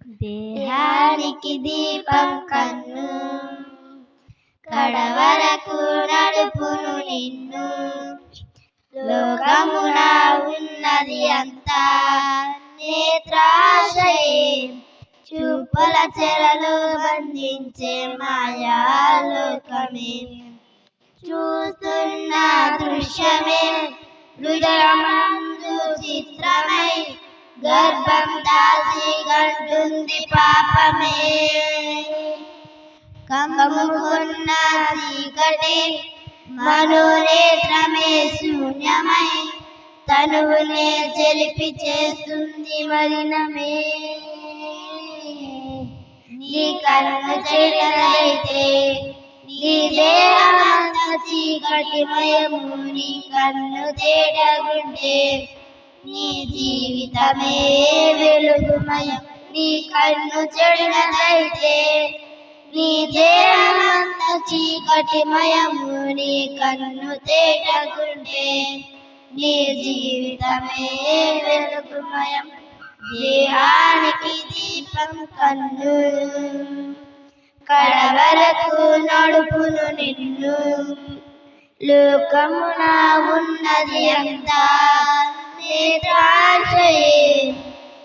దేహానికి దీపం కన్ను, కడవరకు నడుపును నిన్ను. లోకమున ఉన్నది అంతా నేత్రాశయే, చూపుల చెరలు బంధించే మాయాలోకమే. చూస్తున్న దృశ్యమే హృదయమందు చిత్రమై, గర్భం దాల్చి గంటుంది పాపమే. కమ్ముకున్న చీకటి మనోనేత్రమే శూన్యమై, తనువునే చెలిపి చేస్తుంది మలినమే. నీ కన్ను చెడినదైతే నీ దేహమంత చీకటిమయము, నీ కన్ను తేటగుంటే నీ జీవితమే వెలుగుమయం. నీ కన్ను చెడినదైతే నీ దేహమంత చీకటిమయము, నీ కన్ను తేటగుంటే నీ జీవితమే వెలుగుమయం. దేహానికి దీపం కన్ను, కడవరకు నడుపును నిన్ను. లోకమున ఉన్నది అంతా నేత్రాశయే,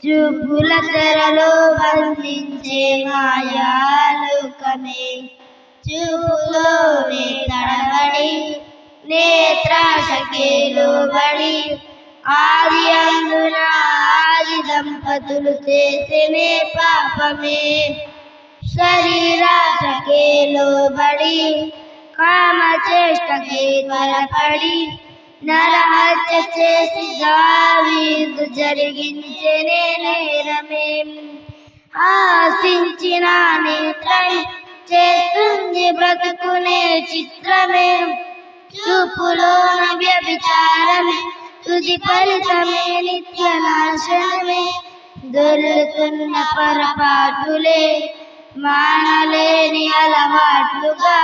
చూపుల చెరలో బంధించే మాయాలోకమే. చూపులోనే తడబడి నేత్రాశకే లోబడి, ఆది అందున ఆది దంపతులు చేసినే పాపమే. శరీరాశకే లోబడి కామచేష్టకే త్వరపడి, నరహత్య చేసి దావీదు జరిగించెనే నేరమే. ఆశించిన నేత్రమే చేస్తుంది బ్రతుకునే చిత్రమే. చూపులోన వ్యభిచారమే, తుది ఫలితమే నిత్య నాశనమే. దొర్లుతున్న పొరపాటులే మానలేని అలవాట్లుగా,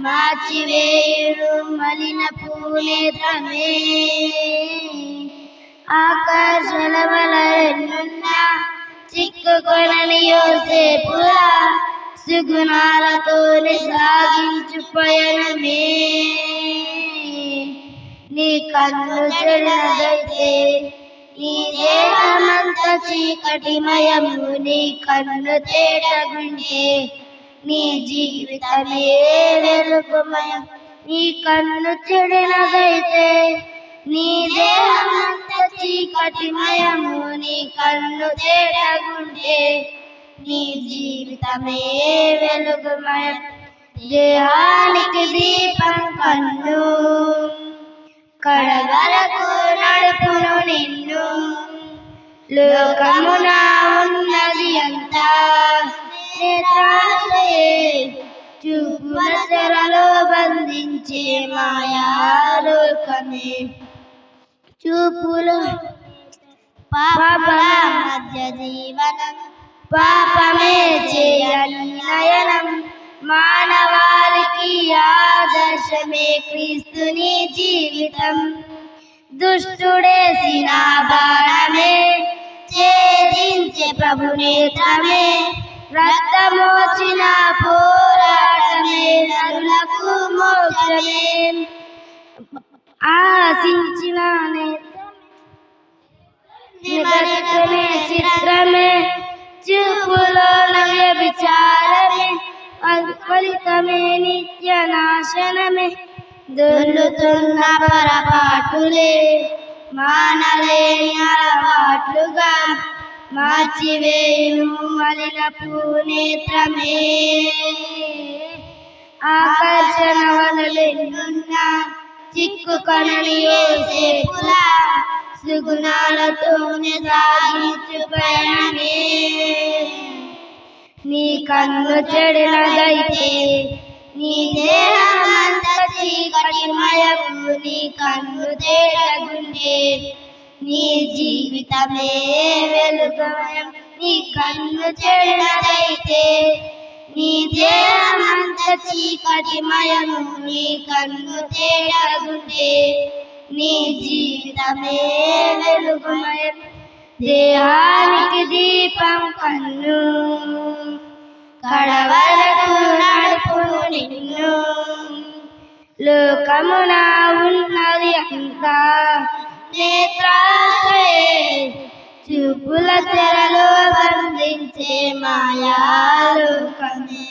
మార్చివేయును మలినపు నేత్రమే. ఆకర్షణ వలెనున్నా చిక్కుకొనని యోసేపులా, సుగుణాలతోనే సాగించు పయనమే. నీ కన్ను చెడినదైతే నీ దేహమంత చీకటిమయము, నీ కన్ను తేటగుంటే నీ జీవితమే వెలుగుమయం. నీ కన్ను చెడినదైతే నీ దేహమంత చీకటిమయము, నీ కన్ను తేటగుంటే నీ జీవితమే వెలుగుమయం. దేహానికి దీపం కన్ను, కడవరకు నడుపును నిన్ను. లోకమున ఉన్నది అంతా నేత్రాశయే, చూపుల చెరలో బంధించే మాయాలోకమే. చూపులు పాపల మధ్య జీవనం, పాపమే చేయని నయనం. మానవాళికి ఆదర్శమే క్రీస్తుని జీవితం. దుష్టుడేసిన బాణమే ఛేదించే ప్రభు నేత్రమే. రక్తమోచిన పోరాటమే నరులకు మోక్షమే. ఆశించిన నేత్రమే చిత్రమే, చూపులోన వ్యభిచారమే, ఫలితమే నిత్య నాశనమే. దొర్లుతున్న పొరపాటులే మానలేని అలవాట్లుగా, మార్చివేయును మలినపు నేత్రమే. ఆకర్షణ వలెనున్నా చిక్కుకొనని యోసేపులా, సుగుణాలతోనే సాగించు పయనమే. నీ కన్ను చెడినదైతే నీ దేహమంత చీకటిమయము, నీ కన్ను తేటగుంటే నీ జీవితమే వెలుగుమయం. నీ కన్ను చెడినదైతే నీ దేహమంత చీకటిమయము, నీ కన్ను తేటగుంటే నీ జీవితమే వెలుగుమయం. దేహానికి దీపం కన్ను కడవరకు నడుపును నిన్ను లోకమున ఉన్నది అంతా నేత్రాశ్రయే చూపుల తెరలో బంధించే మాయాలోకమే